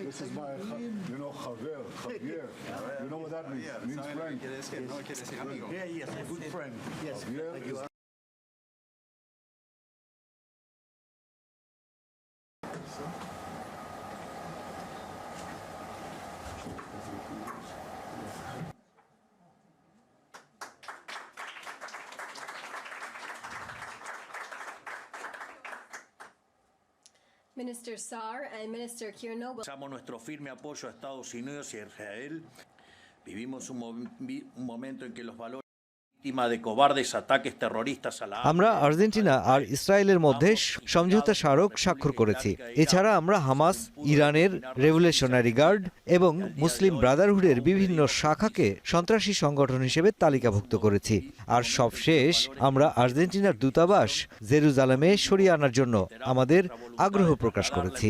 This is my, Javier. You know what that means? It means friend. Yeah, yes, a good friend. Yes, Javier thank you. is Minister Saar and Minister Kirno will Damos nuestro firme apoyo a Estados Unidos y a Israel. Vivimos un momento en que los valores víctima de cobardes ataques terroristas a la আমরা Argentina আর ইসরায়েলের মধ্যে সমঝোতা স্মারক স্বাক্ষর করেছি। এছাড়া আমরা Hamas, ইরানের রেভলিউশনারি গার্ড এবং মুসলিম ব্রাদারহুডের বিভিন্ন শাখাকে সন্ত্রাসী সংগঠন হিসেবে তালিকাভুক্ত করেছি। আর সবশেষ আমরা আর্জেন্টিনার দূতাবাস জেরুজালেমে সরিয়ে আনার জন্য আমাদের আগ্রহ প্রকাশ করেছি।